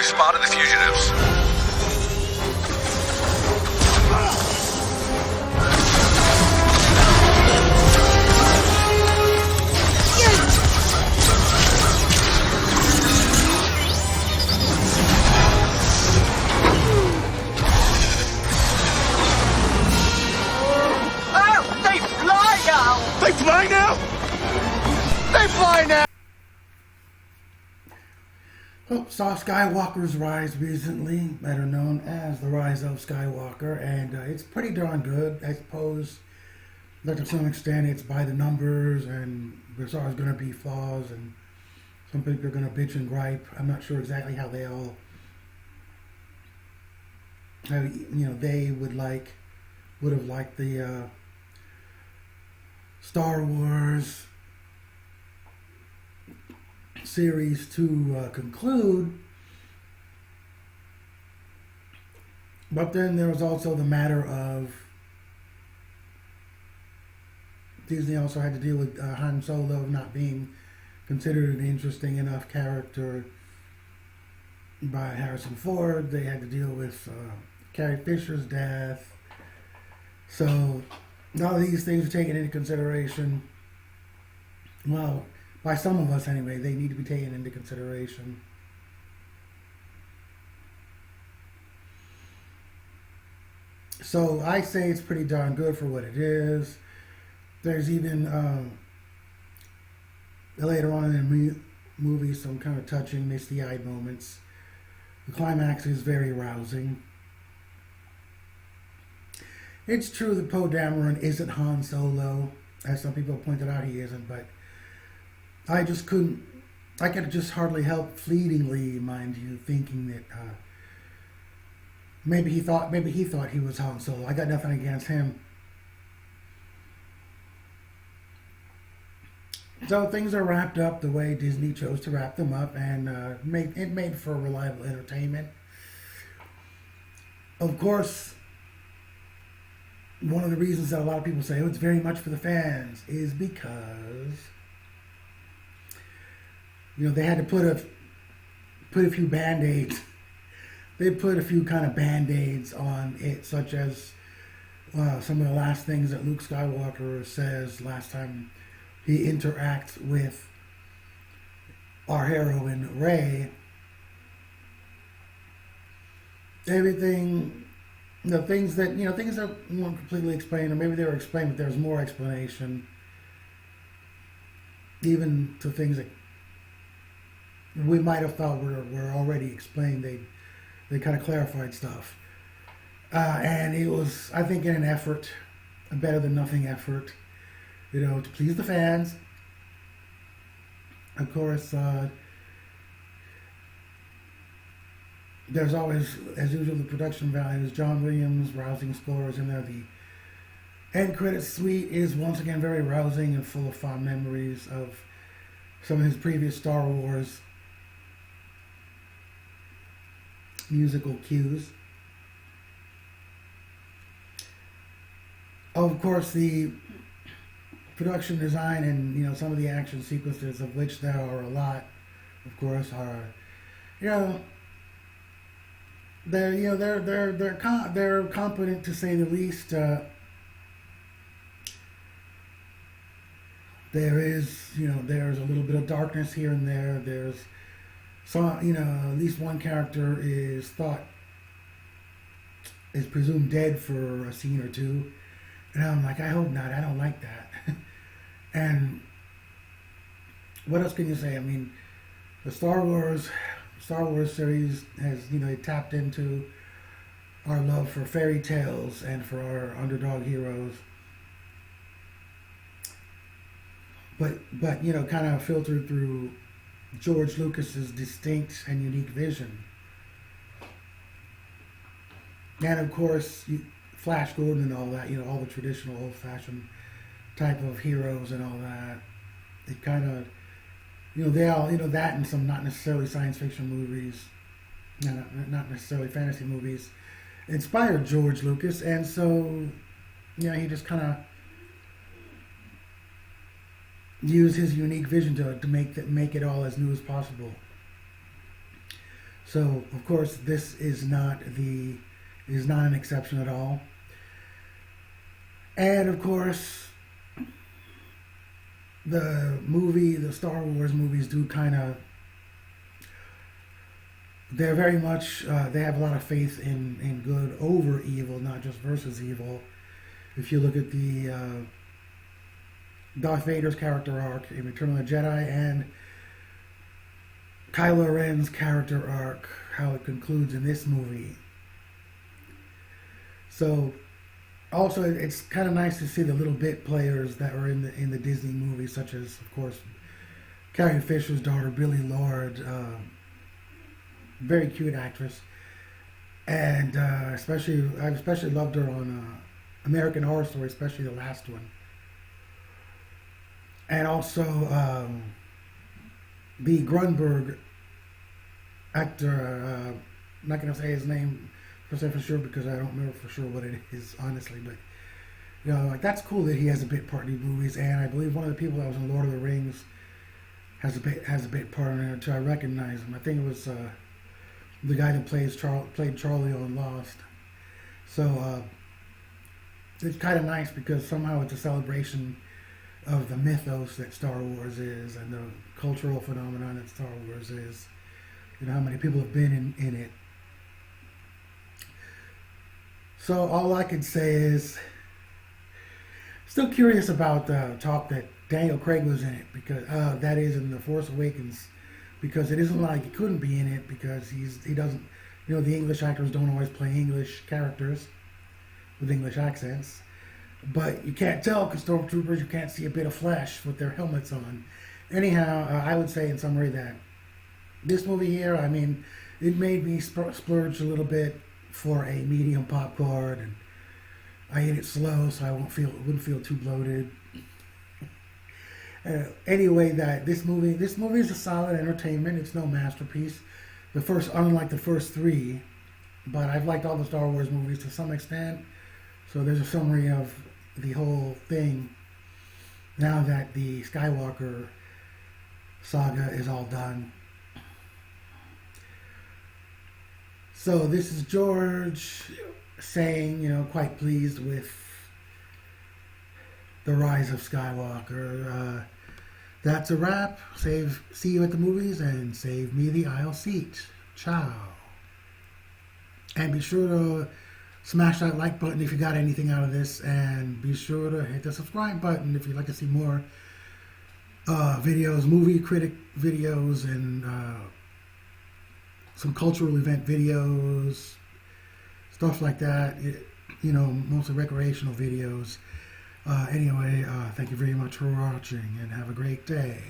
spotted the fugitives. They fly now? They fly now! Well, saw Skywalker's Rise recently, better known as The Rise of Skywalker, and it's pretty darn good. I suppose that to some extent it's by the numbers, and there's always going to be flaws, and some people are going to bitch and gripe. I'm not sure exactly how they all, they would have liked the Star Wars series to conclude, but then there was also the matter of Disney also had to deal with Han Solo not being considered an interesting enough character by Harrison Ford. They had to deal with Carrie Fisher's death, so all these things are taken into consideration. Well, by some of us anyway, they need to be taken into consideration. So I say it's pretty darn good for what it is. There's even later on in the movie some kind of touching, misty-eyed moments. The climax is very rousing. It's true that Poe Dameron isn't Han Solo, as some people pointed out he isn't, but I could just hardly help fleetingly, mind you, thinking that maybe he thought he was Han Solo. I got nothing against him. So things are wrapped up the way Disney chose to wrap them up, and it made for reliable entertainment. Of course, one of the reasons that a lot of people say, oh, it's very much for the fans, is because they had to put a few band-aids. They put a few kind of band-aids on it, such as some of the last things that Luke Skywalker says last time he interacts with our heroine Rey. Everything, things that weren't completely explained, or maybe they were explained, but there was more explanation, even to things that we might have thought were already explained. They kind of clarified stuff, and it was, I think, in an effort, a better than nothing effort, to please the fans. Of course, there's always, as usual, the production values. John Williams' rousing scores in there. The end credits suite is once again very rousing and full of fond memories of some of his previous Star Wars musical cues. Of course, the production design and some of the action sequences, of which there are a lot, of course, are they're competent, to say the least. There's a little bit of darkness here and there. There's some, at least one character is presumed dead for a scene or two, and I'm like, I hope not. I don't like that. And what else can you say? I mean, the Star Wars series has, tapped into our love for fairy tales and for our underdog heroes, but kind of filtered through George Lucas's distinct and unique vision. And of course, Flash Gordon and all that, all the traditional old-fashioned type of heroes and all that. It kind of, they all, that and some not necessarily science fiction movies, not necessarily fantasy movies, inspired George Lucas. And so, he just kind of used his unique vision to make it all as new as possible. So of course this is not an exception at all. And of course, the Star Wars movies do kind of, they're very much, they have a lot of faith in good over evil, not just versus evil. If you look at the Darth Vader's character arc in Return of the Jedi and Kylo Ren's character arc, how it concludes in this movie. So, also, it's kind of nice to see the little bit players that were in the Disney movies, such as, of course, Carrie Fisher's daughter, Billie Lourd, very cute actress, and I especially loved her on American Horror Story, especially the last one, and also the Grunberg actor. I'm not going to say his name for sure because I don't remember for sure what it is, honestly. But like that's cool that he has a bit part in these movies, and I believe one of the people that was in Lord of the Rings has a bit part in it too. I recognize him. I think it was the guy that played Charlie on Lost. So it's kind of nice because somehow it's a celebration of the mythos that Star Wars is and the cultural phenomenon that Star Wars is. How many people have been in it. So all I can say is, still curious about the talk that Daniel Craig was in it, because that is in The Force Awakens, because it isn't like he couldn't be in it because he doesn't, the English actors don't always play English characters with English accents, but you can't tell because stormtroopers, you can't see a bit of flesh with their helmets on. Anyhow, I would say in summary that this movie here, I mean, it made me splurge a little bit for a medium popcorn, and I ate it slow so I wouldn't feel too bloated. Anyway, that this movie is a solid entertainment. It's no masterpiece. Unlike the first three, but I've liked all the Star Wars movies to some extent. So there's a summary of the whole thing now that the Skywalker saga is all done. So this is George saying, quite pleased with the rise of Skywalker. That's a wrap. See you at the movies and save me the aisle seat. Ciao. And be sure to smash that like button if you got anything out of this, and be sure to hit the subscribe button if you'd like to see more videos, movie critic videos, and some cultural event videos, stuff like that, mostly recreational videos. Anyway, thank you very much for watching, and have a great day.